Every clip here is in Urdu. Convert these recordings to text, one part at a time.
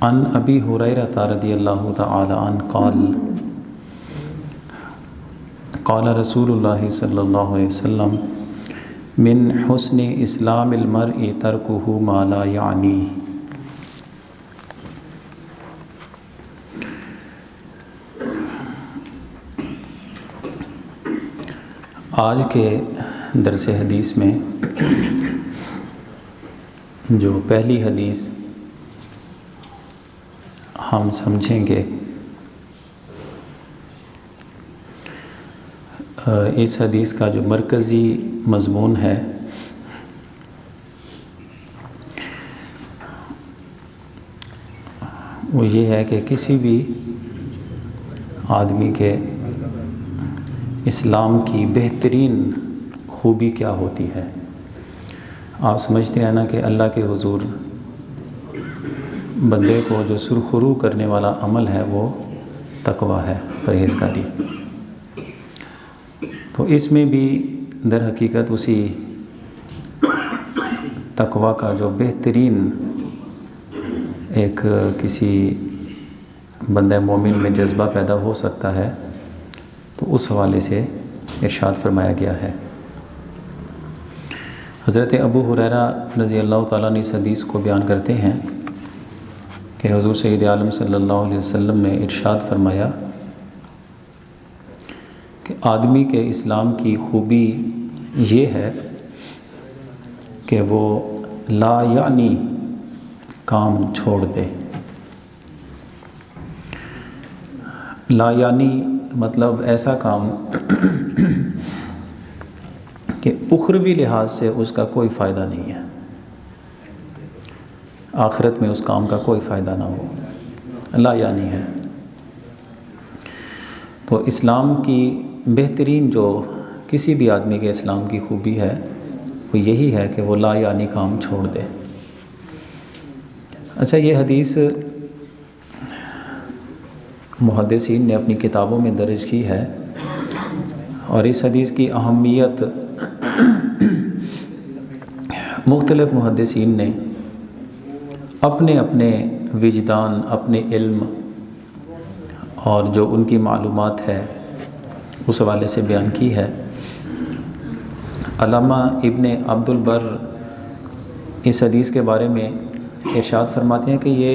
عن ابی ہریرہ رضی اللہ تعالی عنہ قال قال رسول اللہ صلی اللہ علیہ وسلم من حسن اسلام المرء ترکہ ما لا یعنیہ۔ آج کے درس حدیث میں جو پہلی حدیث ہم سمجھیں گے، اس حدیث کا جو مرکزی مضمون ہے وہ یہ ہے کہ کسی بھی آدمی کے اسلام کی بہترین خوبی کیا ہوتی ہے۔ آپ سمجھتے ہیں نا کہ اللہ کے حضور بندے کو جو سرخرو کرنے والا عمل ہے وہ تقویٰ ہے، پرہیزگاری۔ تو اس میں بھی در حقیقت اسی تقویٰ کا جو بہترین ایک کسی بندہ مومن میں جذبہ پیدا ہو سکتا ہے، تو اس حوالے سے ارشاد فرمایا گیا ہے۔ حضرت ابو ہریرہ رضی اللہ تعالیٰ عنہ اس حدیث کو بیان کرتے ہیں کہ حضور سید عالم صلی اللہ علیہ وسلم نے ارشاد فرمایا کہ آدمی کے اسلام کی خوبی یہ ہے کہ وہ لا یعنی کام چھوڑ دے۔ لا یعنی مطلب ایسا کام کہ اخروی لحاظ سے اس کا کوئی فائدہ نہیں ہے، آخرت میں اس کام کا کوئی فائدہ نہ ہو، لا یعنی ہے۔ تو اسلام کی بہترین جو کسی بھی آدمی کے اسلام کی خوبی ہے وہ یہی ہے کہ وہ لا یعنی کام چھوڑ دے۔ اچھا، یہ حدیث محدثین نے اپنی کتابوں میں درج کی ہے، اور اس حدیث کی اہمیت مختلف محدثین نے اپنے اپنے وجدان، اپنے علم اور جو ان کی معلومات ہے اس حوالے سے بیان کی ہے۔ علامہ ابن عبد البر اس حدیث کے بارے میں ارشاد فرماتے ہیں کہ یہ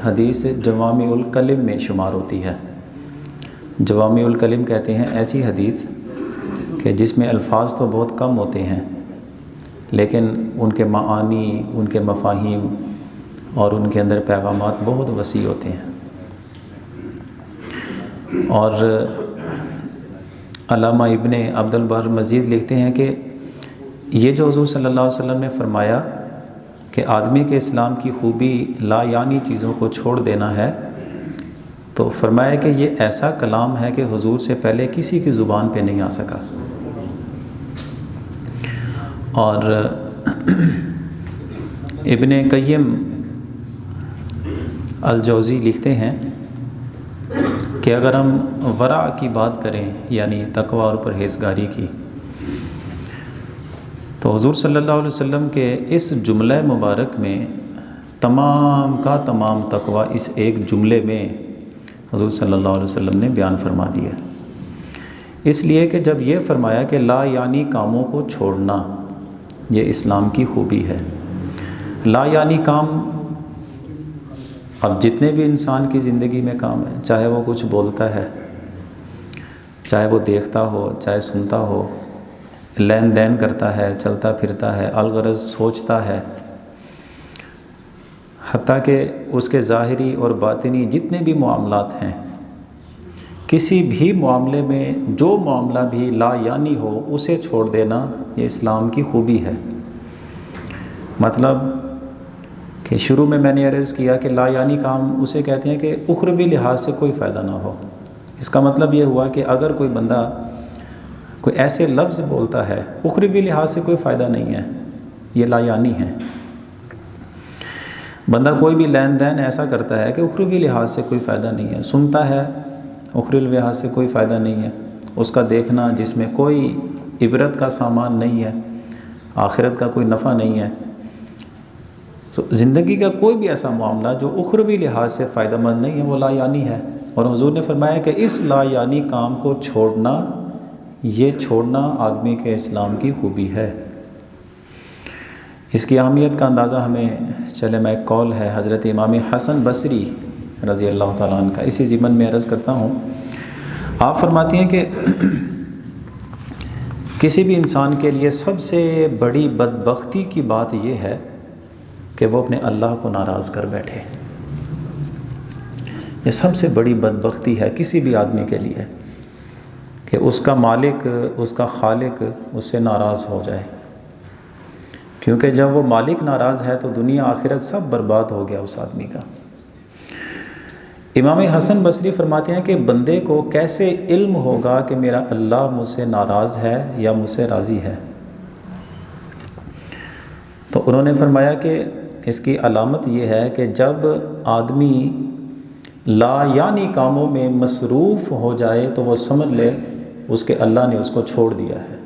حدیث جوامع الکلم میں شمار ہوتی ہے۔ جوامع الکلم کہتے ہیں ایسی حدیث کہ جس میں الفاظとبہت کم ہوتے ہیں لیکن ان کے معانی، ان کے مفاہیم اور ان کے اندر پیغامات بہت وسیع ہوتے ہیں۔ اور علامہ ابن عبد البر مزید لکھتے ہیں کہ یہ جو حضور صلی اللہ علیہ وسلم نے فرمایا کہ آدمی کے اسلام کی خوبی لا یعنی چیزوں کو چھوڑ دینا ہے، تو فرمایا کہ یہ ایسا کلام ہے کہ حضور سے پہلے کسی کی زبان پہ نہیں آ سکا۔ اور ابن قیم الجوزی لکھتے ہیں کہ اگر ہم ورع کی بات کریں، یعنی تقویٰ اور پرہیزگاری کی، تو حضور صلی اللہ علیہ وسلم کے اس جملہ مبارک میں تمام کا تمام تقویٰ اس ایک جملے میں حضور صلی اللہ علیہ وسلم نے بیان فرما دیا۔ اس لیے کہ جب یہ فرمایا کہ لا یعنی کاموں کو چھوڑنا یہ اسلام کی خوبی ہے۔ لا یعنی کام، اب جتنے بھی انسان کی زندگی میں کام ہے، چاہے وہ کچھ بولتا ہے، چاہے وہ دیکھتا ہو، چاہے سنتا ہو، لین دین کرتا ہے، چلتا پھرتا ہے، الغرض سوچتا ہے، حتیٰ کہ اس کے ظاہری اور باطنی جتنے بھی معاملات ہیں، کسی بھی معاملے میں جو معاملہ بھی لا یعنی ہو اسے چھوڑ دینا یہ اسلام کی خوبی ہے۔ مطلب کہ شروع میں نے عرض کیا کہ لا یعنی کام اسے کہتے ہیں کہ اخروی لحاظ سے کوئی فائدہ نہ ہو۔ اس کا مطلب یہ ہوا کہ اگر کوئی بندہ کوئی ایسے لفظ بولتا ہے اخروی لحاظ سے کوئی فائدہ نہیں ہے، یہ لا یعنی ہے۔ بندہ کوئی بھی لین دین ایسا کرتا ہے کہ اخروی لحاظ سے کوئی فائدہ نہیں ہے، سنتا ہے اخروی لحاظ سے کوئی فائدہ نہیں ہے، اس کا دیکھنا جس میں کوئی عبرت کا سامان نہیں ہے، آخرت کا کوئی نفع نہیں ہے، تو زندگی کا کوئی بھی ایسا معاملہ جو اخروی لحاظ سے فائدہ مند نہیں ہے وہ لا یعنی ہے، اور حضور نے فرمایا کہ اس لا یعنی کام کو چھوڑنا، یہ چھوڑنا آدمی کے اسلام کی خوبی ہے۔ اس کی اہمیت کا اندازہ ہمیں چلے میں ایک قول ہے حضرت امام حسن بصری رضی اللہ تعالیٰ عنہ کا، اسی ضمن میں عرض کرتا ہوں۔ آپ فرماتی ہیں کہ کسی بھی انسان کے لیے سب سے بڑی بدبختی کی بات یہ ہے کہ وہ اپنے اللہ کو ناراض کر بیٹھے۔ یہ سب سے بڑی بدبختی ہے کسی بھی آدمی کے لیے کہ اس کا مالک، اس کا خالق اس سے ناراض ہو جائے، کیونکہ جب وہ مالک ناراض ہے تو دنیا آخرت سب برباد ہو گیا اس آدمی کا۔ امام حسن بصری فرماتے ہیں کہ بندے کو کیسے علم ہوگا کہ میرا اللہ مجھ سے ناراض ہے یا مجھ سے راضی ہے؟ تو انہوں نے فرمایا کہ اس کی علامت یہ ہے کہ جب آدمی لا یعنی کاموں میں مصروف ہو جائے تو وہ سمجھ لے اس کے اللہ نے اس کو چھوڑ دیا ہے۔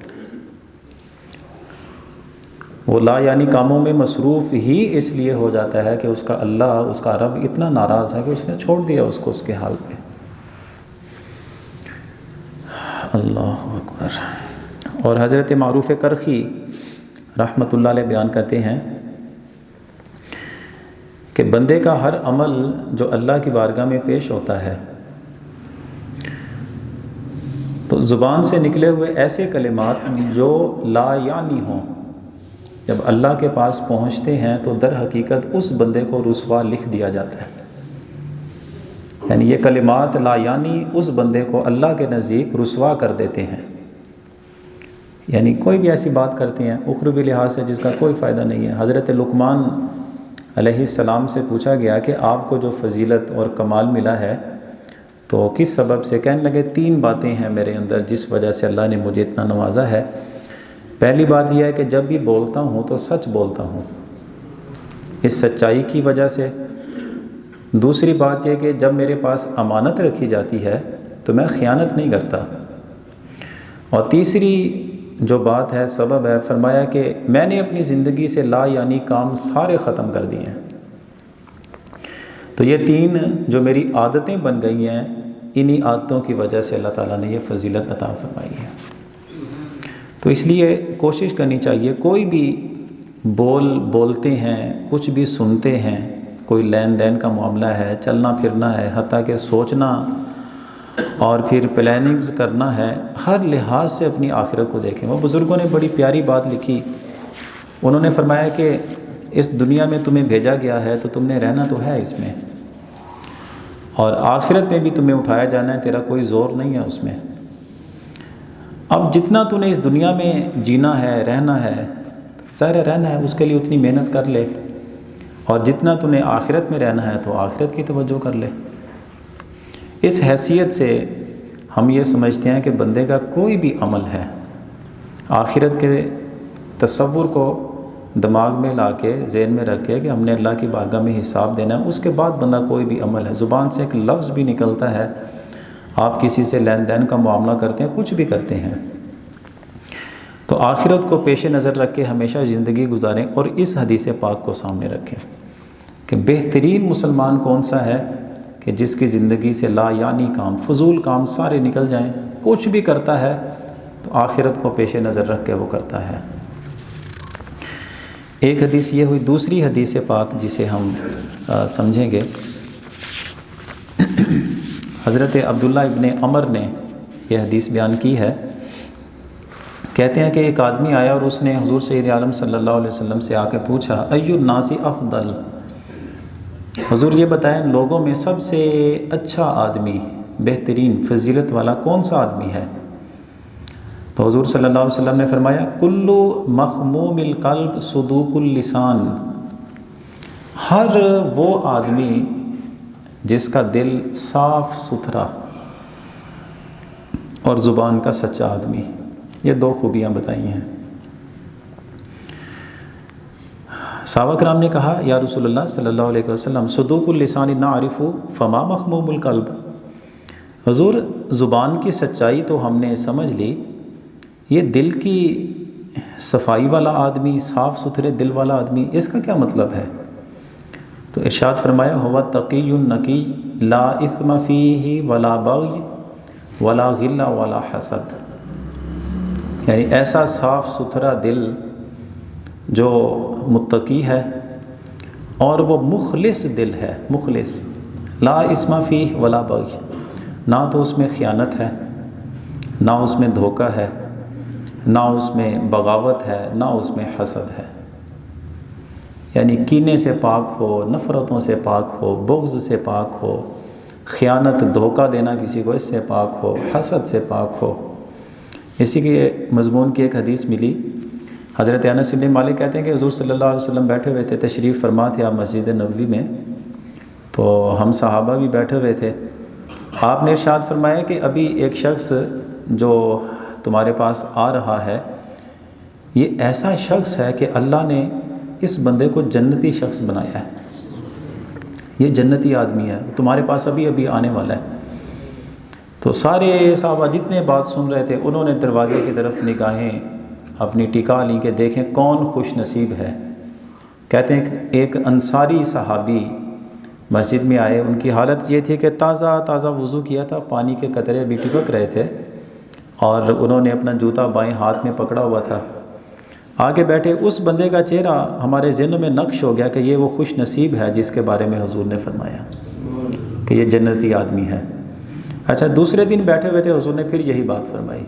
وہ لا یعنی کاموں میں مصروف ہی اس لیے ہو جاتا ہے کہ اس کا اللہ، اس کا رب اتنا ناراض ہے کہ اس نے چھوڑ دیا اس کو اس کے حال پہ۔ اللہ اکبر۔ اور حضرت معروف کرخی رحمۃ اللہ علیہ بیان کرتے ہیں کہ بندے کا ہر عمل جو اللہ کی بارگاہ میں پیش ہوتا ہے تو زبان سے نکلے ہوئے ایسے کلمات جو لا یعنی ہوں، جب اللہ کے پاس پہنچتے ہیں تو در حقیقت اس بندے کو رسوا لکھ دیا جاتا ہے۔ یعنی یہ کلمات لا یعنی اس بندے کو اللہ کے نزدیک رسوا کر دیتے ہیں۔ یعنی کوئی بھی ایسی بات کرتے ہیں اخروی لحاظ سے جس کا کوئی فائدہ نہیں ہے۔ حضرت لقمان علیہ السلام سے پوچھا گیا کہ آپ کو جو فضیلت اور کمال ملا ہے تو کس سبب سے؟ کہنے لگے 3 باتیں ہیں میرے اندر جس وجہ سے اللہ نے مجھے اتنا نوازا ہے۔ پہلی بات یہ ہے کہ جب بھی بولتا ہوں تو سچ بولتا ہوں، اس سچائی کی وجہ سے۔ دوسری بات یہ کہ جب میرے پاس امانت رکھی جاتی ہے تو میں خیانت نہیں کرتا۔ اور تیسری جو بات ہے، سبب ہے، فرمایا کہ میں نے اپنی زندگی سے لا یعنی کام سارے ختم کر دیے ہیں۔ تو یہ 3 جو میری عادتیں بن گئی ہیں، انہی عادتوں کی وجہ سے اللہ تعالیٰ نے یہ فضیلت عطا فرمائی ہے۔ تو اس لیے کوشش کرنی چاہیے، کوئی بھی بولتے ہیں، کچھ بھی سنتے ہیں، کوئی لین دین کا معاملہ ہے، چلنا پھرنا ہے، حتیٰ کہ سوچنا اور پھر پلاننگز کرنا ہے، ہر لحاظ سے اپنی آخرت کو دیکھیں۔ وہ بزرگوں نے بڑی پیاری بات لکھی، انہوں نے فرمایا کہ اس دنیا میں تمہیں بھیجا گیا ہے تو تم نے رہنا تو ہے اس میں، اور آخرت میں بھی تمہیں اٹھایا جانا ہے، تیرا کوئی زور نہیں ہے اس میں۔ اب جتنا تو نے اس دنیا میں جینا ہے، رہنا ہے، ظاہر رہنا ہے، اس کے لیے اتنی محنت کر لے، اور جتنا تو نے آخرت میں رہنا ہے تو آخرت کی توجہ کر لے۔ اس حیثیت سے ہم یہ سمجھتے ہیں کہ بندے کا کوئی بھی عمل ہے، آخرت کے تصور کو دماغ میں لا کے، ذہن میں رکھ کے کہ ہم نے اللہ کی بارگاہ میں حساب دینا ہے، اس کے بعد بندہ کوئی بھی عمل ہے، زبان سے ایک لفظ بھی نکلتا ہے، آپ کسی سے لین دین کا معاملہ کرتے ہیں، کچھ بھی کرتے ہیں، تو آخرت کو پیش نظر رکھ کے ہمیشہ زندگی گزاریں، اور اس حدیث پاک کو سامنے رکھیں کہ بہترین مسلمان کون سا ہے کہ جس کی زندگی سے لا یعنی کام، فضول کام سارے نکل جائیں، کچھ بھی کرتا ہے تو آخرت کو پیش نظر رکھ کے وہ کرتا ہے۔ ایک حدیث یہ ہوئی، دوسری حدیث پاک جسے ہم سمجھیں گے، حضرت عبداللہ ابن عمر نے یہ حدیث بیان کی ہے، کہتے ہیں کہ ایک آدمی آیا اور اس نے حضور سید عالم صلی اللہ علیہ وسلم سے آ کے پوچھا، ای الناس افضل، حضور یہ بتائیں لوگوں میں سب سے اچھا آدمی، بہترین فضیلت والا کون سا آدمی ہے؟ تو حضور صلی اللہ علیہ وسلم نے فرمایا، کل مخموم القلب صدوق اللسان، ہر وہ آدمی جس کا دل صاف ستھرا اور زبان کا سچا آدمی۔ یہ 2 خوبیاں بتائی ہیں۔ صحابہ کرام نے کہا، یا رسول اللہ صلی اللہ علیہ وسلم، صدوق اللسان نعرف فما مخموم القلب، حضور زبان کی سچائی تو ہم نے سمجھ لی، یہ دل کی صفائی والا آدمی، صاف ستھرے دل والا آدمی، اس کا کیا مطلب ہے؟ تو ارشاد فرمایا ہوا تقی النقی لا اثم فیہ ولا بغی ولا غل ولا حسد، یعنی ایسا صاف ستھرا دل جو متقی ہے اور وہ مخلص دل ہے، مخلص، لا اثم فیہ ولا بغی، نہ تو اس میں خیانت ہے، نہ اس میں دھوکہ ہے، نہ اس میں بغاوت ہے، نہ اس میں حسد ہے، یعنی کینے سے پاک ہو، نفرتوں سے پاک ہو، بغض سے پاک ہو، خیانت دھوکہ دینا کسی کو اس سے پاک ہو، حسد سے پاک ہو۔ اسی کے مضمون کی ایک حدیث ملی، حضرت انس بن مالک کہتے ہیں کہ حضور صلی اللہ علیہ وسلم بیٹھے ہوئے تھے، تشریف فرما تھے آپ مسجد نبوی میں، تو ہم صحابہ بھی بیٹھے ہوئے تھے۔ آپ نے ارشاد فرمایا کہ ابھی ایک شخص جو تمہارے پاس آ رہا ہے، یہ ایسا شخص ہے کہ اللہ نے اس بندے کو جنتی شخص بنایا ہے، یہ جنتی آدمی ہے، تمہارے پاس ابھی ابھی آنے والا ہے۔ تو سارے صحابہ جتنے بات سن رہے تھے انہوں نے دروازے کی طرف نگاہیں اپنی ٹکا لیں کہ دیکھیں کون خوش نصیب ہے۔ کہتے ہیں کہ ایک انصاری صحابی مسجد میں آئے، ان کی حالت یہ تھی کہ تازہ تازہ وضو کیا تھا، پانی کے قطرے ابھی ٹپک رہے تھے، اور انہوں نے اپنا جوتا بائیں ہاتھ میں پکڑا ہوا تھا۔ آگے بیٹھے اس بندے کا چہرہ ہمارے ذہنوں میں نقش ہو گیا کہ یہ وہ خوش نصیب ہے جس کے بارے میں حضور نے فرمایا کہ یہ جنتی آدمی ہے۔ اچھا، دوسرے دن بیٹھے ہوئے تھے، حضور نے پھر یہی بات فرمائی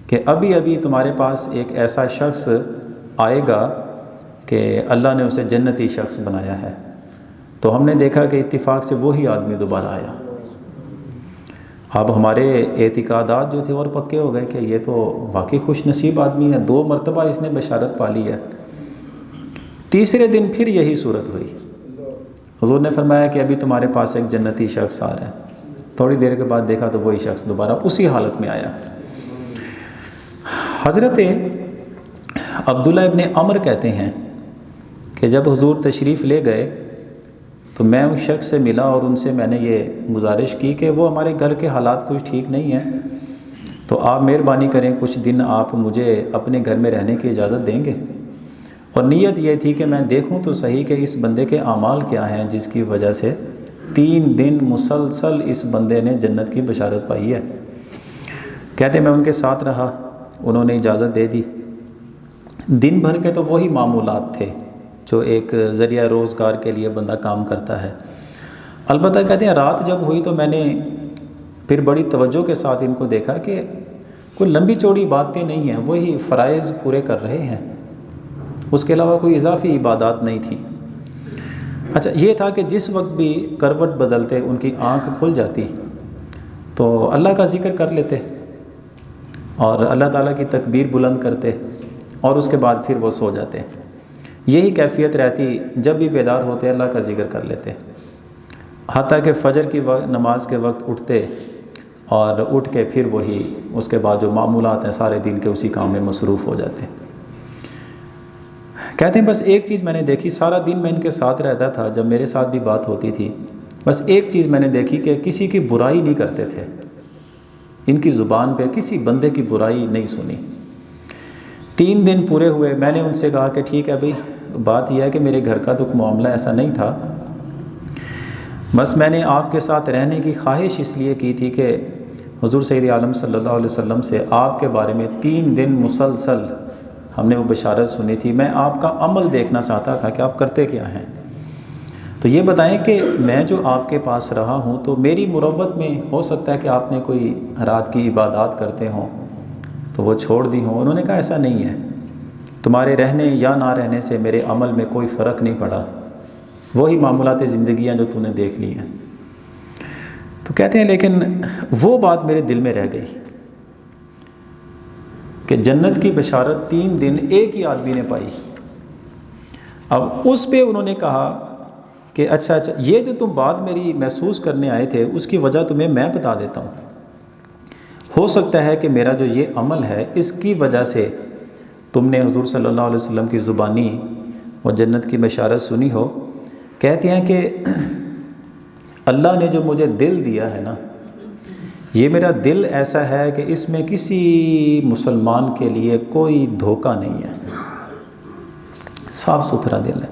کہ ابھی ابھی تمہارے پاس ایک ایسا شخص آئے گا کہ اللہ نے اسے جنتی شخص بنایا ہے۔ تو ہم نے دیکھا کہ اتفاق سے وہی آدمی دوبارہ آیا۔ اب ہمارے اعتقادات جو تھے اور پکے ہو گئے کہ یہ تو واقعی خوش نصیب آدمی ہے، 2 مرتبہ اس نے بشارت پالی ہے۔ تیسرے دن پھر یہی صورت ہوئی، حضور نے فرمایا کہ ابھی تمہارے پاس ایک جنتی شخص آ رہا ہے۔ تھوڑی دیر کے بعد دیکھا تو وہی شخص دوبارہ اسی حالت میں آیا۔ حضرت عبداللہ ابن عمر کہتے ہیں کہ جب حضور تشریف لے گئے تو میں اس شخص سے ملا اور ان سے میں نے یہ گزارش کی کہ وہ ہمارے گھر کے حالات کچھ ٹھیک نہیں ہیں، تو آپ مہربانی کریں کچھ دن آپ مجھے اپنے گھر میں رہنے کی اجازت دیں گے۔ اور نیت یہ تھی کہ میں دیکھوں تو صحیح کہ اس بندے کے اعمال کیا ہیں جس کی وجہ سے 3 دن مسلسل اس بندے نے جنت کی بشارت پائی ہے۔ کہتے میں ان کے ساتھ رہا، انہوں نے اجازت دے دی۔ دن بھر کے تو وہی معمولات تھے جو ایک ذریعہ روزگار کے لیے بندہ کام کرتا ہے۔ البتہ کہتے ہیں رات جب ہوئی تو میں نے پھر بڑی توجہ کے ساتھ ان کو دیکھا کہ کوئی لمبی چوڑی باتیں نہیں ہیں، وہی فرائض پورے کر رہے ہیں، اس کے علاوہ کوئی اضافی عبادات نہیں تھی۔ اچھا، یہ تھا کہ جس وقت بھی کروٹ بدلتے ان کی آنکھ کھل جاتی تو اللہ کا ذکر کر لیتے اور اللہ تعالیٰ کی تکبیر بلند کرتے، اور اس کے بعد پھر وہ سو جاتے۔ یہی کیفیت رہتی، جب بھی بیدار ہوتے اللہ کا ذکر کر لیتے، حتیٰ کہ فجر کی نماز کے وقت اٹھتے اور اٹھ کے پھر وہی اس کے بعد جو معمولات ہیں سارے دن کے اسی کام میں مصروف ہو جاتے۔ کہتے ہیں بس ایک چیز میں نے دیکھی، سارا دن میں ان کے ساتھ رہتا تھا، جب میرے ساتھ بھی بات ہوتی تھی، بس ایک چیز میں نے دیکھی کہ کسی کی برائی نہیں کرتے تھے، ان کی زبان پہ کسی بندے کی برائی نہیں سنی۔ 3 دن پورے ہوئے، میں نے ان سے کہا کہ ٹھیک ہے بھئی، بات یہ ہے کہ میرے گھر کا تو معاملہ ایسا نہیں تھا، بس میں نے آپ کے ساتھ رہنے کی خواہش اس لیے کی تھی کہ حضور سید عالم صلی اللہ علیہ وسلم سے آپ کے بارے میں 3 دن مسلسل ہم نے وہ بشارت سنی تھی، میں آپ کا عمل دیکھنا چاہتا تھا کہ آپ کرتے کیا ہیں۔ تو یہ بتائیں کہ میں جو آپ کے پاس رہا ہوں تو میری مروت میں ہو سکتا ہے کہ آپ نے کوئی رات کی عبادات کرتے ہوں تو وہ چھوڑ دی ہوں۔ انہوں نے کہا ایسا نہیں ہے، تمہارے رہنے یا نہ رہنے سے میرے عمل میں کوئی فرق نہیں پڑا، وہی معمولات زندگیاں جو تو نے دیکھ لی ہیں۔ تو کہتے ہیں لیکن وہ بات میرے دل میں رہ گئی کہ جنت کی بشارت 3 دن ایک ہی آدمی نے پائی۔ اب اس پہ انہوں نے کہا کہ اچھا یہ جو تم بات میری محسوس کرنے آئے تھے اس کی وجہ تمہیں میں بتا دیتا ہوں، ہو سکتا ہے کہ میرا جو یہ عمل ہے اس کی وجہ سے تم نے حضور صلی اللہ علیہ وسلم کی زبانی وہ جنت کی بشارت سنی ہو۔ کہتے ہیں کہ اللہ نے جو مجھے دل دیا ہے نا، یہ میرا دل ایسا ہے کہ اس میں کسی مسلمان کے لیے کوئی دھوکہ نہیں ہے، صاف ستھرا دل ہے۔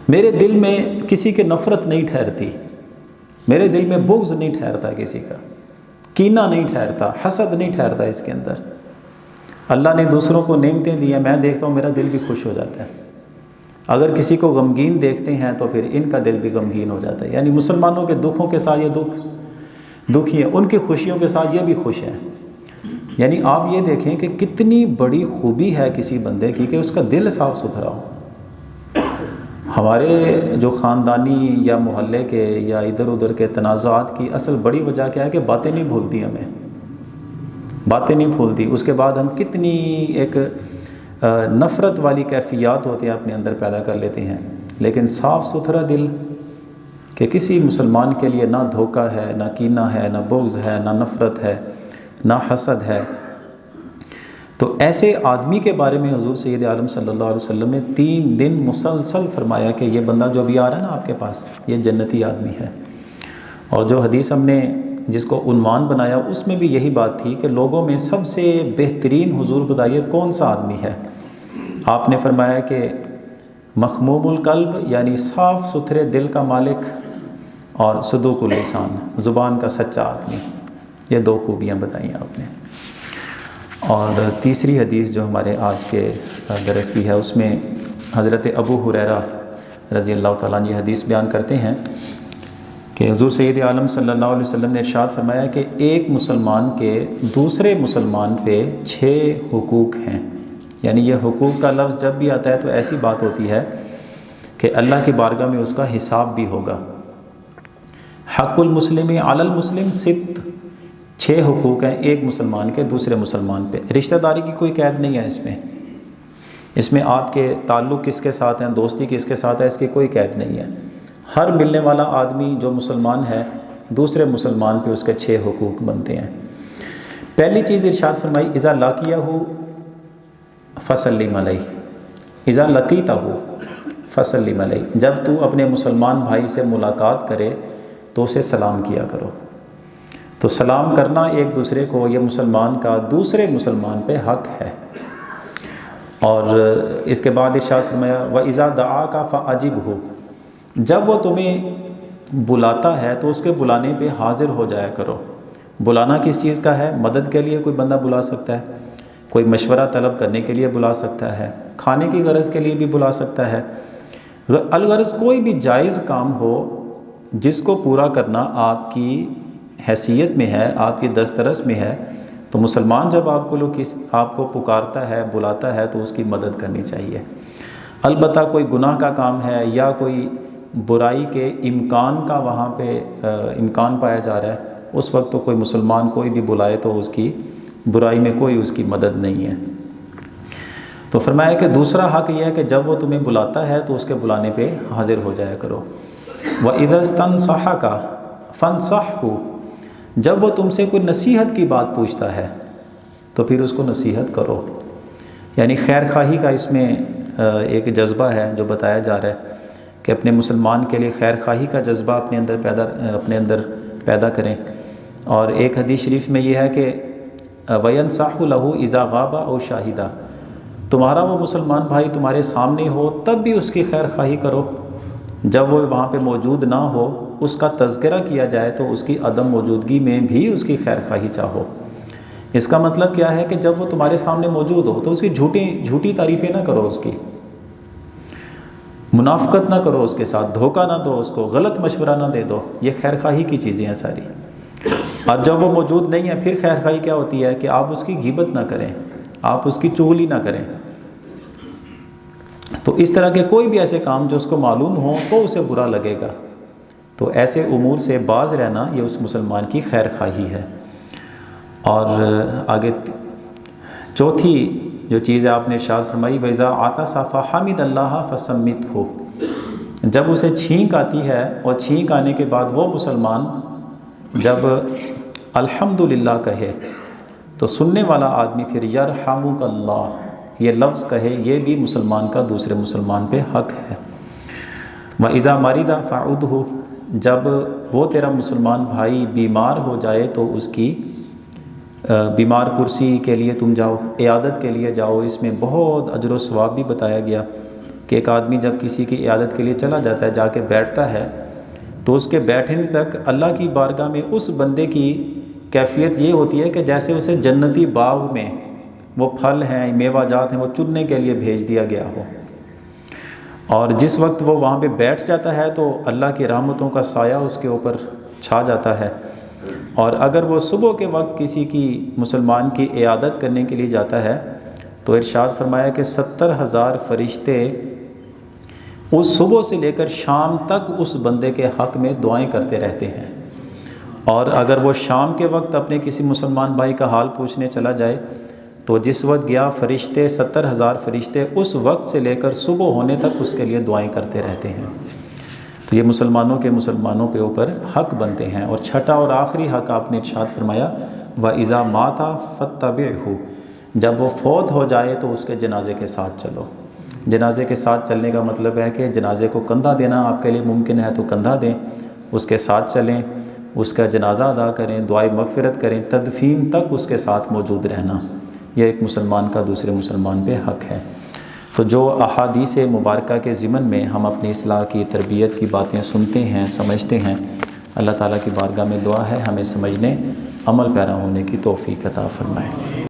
میرے دل میں کسی کی نفرت نہیں ٹھہرتی، میرے دل میں بغض نہیں ٹھہرتا، کسی کا کینہ نہیں ٹھہرتا، حسد نہیں ٹھہرتا اس کے اندر۔ اللہ نے دوسروں کو نعمتیں دی ہیں، میں دیکھتا ہوں میرا دل بھی خوش ہو جاتا ہے۔ اگر کسی کو غمگین دیکھتے ہیں تو پھر ان کا دل بھی غمگین ہو جاتا ہے۔ یعنی مسلمانوں کے دکھوں کے ساتھ یہ دکھی ہیں، ان کی خوشیوں کے ساتھ یہ بھی خوش ہیں۔ یعنی آپ یہ دیکھیں کہ کتنی بڑی خوبی ہے کسی بندے کی کہ اس کا دل صاف ستھرا ہو۔ ہمارے جو خاندانی یا محلے کے یا ادھر ادھر کے تنازعات کی اصل بڑی وجہ کیا ہے کہ باتیں نہیں بھولتی، ہمیں باتیں نہیں بھولتی۔ اس کے بعد ہم کتنی ایک نفرت والی کیفیات ہوتے ہیں اپنے اندر پیدا کر لیتے ہیں۔ لیکن صاف ستھرا دل کہ کسی مسلمان کے لیے نہ دھوکہ ہے، نہ کینہ ہے، نہ بغض ہے، نہ نفرت ہے، نہ حسد ہے، تو ایسے آدمی کے بارے میں حضور سید عالم صلی اللہ علیہ وسلم نے 3 دن مسلسل فرمایا کہ یہ بندہ جو بھی آ رہا ہے نا آپ کے پاس، یہ جنتی آدمی ہے۔ اور جو حدیث ہم نے جس کو عنوان بنایا اس میں بھی یہی بات تھی کہ لوگوں میں سب سے بہترین حضور بتائیے کون سا آدمی ہے؟ آپ نے فرمایا کہ مخموم القلب یعنی صاف ستھرے دل کا مالک، اور صدوق اللسان زبان کا سچا آدمی، یہ 2 خوبیاں بتائیں آپ نے۔ اور تیسری حدیث جو ہمارے آج کے درس کی ہے اس میں حضرت ابو ہریرہ رضی اللہ تعالیٰ عنہ یہ حدیث بیان کرتے ہیں کہ حضور سید عالم صلی اللہ علیہ وسلم نے ارشاد فرمایا کہ ایک مسلمان کے دوسرے مسلمان پہ 6 حقوق ہیں۔ یعنی یہ حقوق کا لفظ جب بھی آتا ہے تو ایسی بات ہوتی ہے کہ اللہ کی بارگاہ میں اس کا حساب بھی ہوگا۔ حق المسلم علی المسلم 6 حقوق ہیں ایک مسلمان کے دوسرے مسلمان پہ۔ رشتہ داری کی کوئی قید نہیں ہے اس میں آپ کے تعلق کس کے ساتھ ہیں، دوستی کس کے ساتھ ہے، اس کی کوئی قید نہیں ہے۔ ہر ملنے والا آدمی جو مسلمان ہے دوسرے مسلمان پہ اس کے 6 حقوق بنتے ہیں۔ پہلی چیز ارشاد فرمائی اذا لاقیہ فسلم علیہ، اذا لقیتہ فسلم علیہ، جب تو اپنے مسلمان بھائی سے ملاقات کرے تو اسے سلام کیا کرو۔ تو سلام کرنا ایک دوسرے کو یہ مسلمان کا دوسرے مسلمان پہ حق ہے۔ اور اس کے بعد ارشاد فرمایا وَإِذَا دَعَاكَ فَأَجِبْهُ، جب وہ تمہیں بلاتا ہے تو اس کے بلانے پہ حاضر ہو جایا کرو۔ بلانا کس چیز کا ہے؟ مدد کے لیے کوئی بندہ بلا سکتا ہے، کوئی مشورہ طلب کرنے کے لیے بلا سکتا ہے، کھانے کی غرض کے لیے بھی بلا سکتا ہے۔ الغرض کوئی بھی جائز کام ہو جس کو پورا کرنا آپ کی حیثیت میں ہے، آپ کی دسترس میں ہے، تو مسلمان جب آپ کو پکارتا ہے، بلاتا ہے تو اس کی مدد کرنی چاہیے۔ البتہ کوئی گناہ کا کام ہے یا کوئی برائی کے امکان کا وہاں پہ امکان پایا جا رہا ہے، اس وقت تو کوئی مسلمان کوئی بھی بلائے تو اس کی برائی میں کوئی اس کی مدد نہیں ہے۔ تو فرمایا کہ دوسرا حق یہ ہے کہ جب وہ تمہیں بلاتا ہے تو اس کے بلانے پہ حاضر ہو جایا کرو۔ وَإِذَا اسْتَنصَحَكَ فَانصَحْهُ، جب وہ تم سے کوئی نصیحت کی بات پوچھتا ہے تو پھر اس کو نصیحت کرو۔ یعنی خیر خواہی کا اس میں ایک جذبہ ہے جو بتایا جا رہا ہے کہ اپنے مسلمان کے لیے خیر خواہی کا جذبہ اپنے اندر پیدا کریں۔ اور ایک حدیث شریف میں یہ ہے کہ وَيَنْصَحُ لَهُ إِذَا غَابَ أَوْ شَاهِدًا، تمہارا وہ مسلمان بھائی تمہارے سامنے ہو تب بھی اس کی خیر خواہی کرو، جب وہ وہاں پہ موجود نہ ہو اس کا تذکرہ کیا جائے تو اس کی عدم موجودگی میں بھی اس کی خیر خواہی چاہو۔ اس کا مطلب کیا ہے کہ جب وہ تمہارے سامنے موجود ہو تو اس کی جھوٹی تعریفیں نہ کرو، اس کی منافقت نہ کرو، اس کے ساتھ دھوکہ نہ دو، اس کو غلط مشورہ نہ دے دو، یہ خیر خواہی کی چیزیں ہیں ساری۔ اور جب وہ موجود نہیں ہے پھر خیر خواہی کیا ہوتی ہے کہ آپ اس کی غیبت نہ کریں، آپ اس کی چغلی نہ کریں۔ تو اس طرح کے کوئی بھی ایسے کام جو اس کو معلوم ہو تو اسے برا لگے گا، تو ایسے امور سے باز رہنا یہ اس مسلمان کی خیر خواہی ہے۔ اور آگے چوتھی جو چیز ہے آپ نے ارشاد فرمائی وَإِذَا عَطَسَ فَحَمِدَ اللَّهَ فَسَمِّتْهُ، جب اسے چھینک آتی ہے اور چھینک آنے کے بعد وہ مسلمان جب الحمدللہ کہے تو سننے والا آدمی پھر یرحمک اللہ یہ لفظ کہے، یہ بھی مسلمان کا دوسرے مسلمان پہ حق ہے۔ وَإِذَا مَرِضَ فَعُدْهُ، جب وہ تیرا مسلمان بھائی بیمار ہو جائے تو اس کی بیمار پرسی کے لیے تم جاؤ، عیادت کے لیے جاؤ، اس میں بہت اجر و ثواب بھی بتایا گیا۔ کہ ایک آدمی جب کسی کی عیادت کے لیے چلا جاتا ہے، جا کے بیٹھتا ہے، تو اس کے بیٹھنے تک اللہ کی بارگاہ میں اس بندے کی کیفیت یہ ہوتی ہے کہ جیسے اسے جنتی باغ میں وہ پھل ہیں، میوہ جات ہیں، وہ چننے کے لیے بھیج دیا گیا ہو۔ اور جس وقت وہ وہاں پہ بیٹھ جاتا ہے تو اللہ کی رحمتوں کا سایہ اس کے اوپر چھا جاتا ہے۔ اور اگر وہ صبح کے وقت کسی کی مسلمان کی عیادت کرنے کے لیے جاتا ہے تو ارشاد فرمایا کہ 70,000 فرشتے اس صبح سے لے کر شام تک اس بندے کے حق میں دعائیں کرتے رہتے ہیں۔ اور اگر وہ شام کے وقت اپنے کسی مسلمان بھائی کا حال پوچھنے چلا جائے تو جس وقت گیا، فرشتے 70,000 فرشتے اس وقت سے لے کر صبح ہونے تک اس کے لیے دعائیں کرتے رہتے ہیں۔ تو یہ مسلمانوں کے اوپر حق بنتے ہیں۔ اور چھٹا اور آخری حق آپ نے ارشاد فرمایا وَإِذَا مَاتَ فَاتَّبِعْهُ، جب وہ فوت ہو جائے تو اس کے جنازے کے ساتھ چلو۔ جنازے کے ساتھ چلنے کا مطلب ہے کہ جنازے کو کندھا دینا آپ کے لیے ممکن ہے تو کندھا دیں، اس کے ساتھ چلیں، اس کا جنازہ ادا کریں، دعائے مغفرت کریں، تدفین تک اس کے ساتھ موجود رہنا، یہ ایک مسلمان کا دوسرے مسلمان پہ حق ہے۔ تو جو احادیث مبارکہ کے ضمن میں ہم اپنی اصلاح کی تربیت کی باتیں سنتے ہیں، سمجھتے ہیں، اللہ تعالیٰ کی بارگاہ میں دعا ہے ہمیں سمجھنے، عمل پیرا ہونے کی توفیق عطا فرمائے۔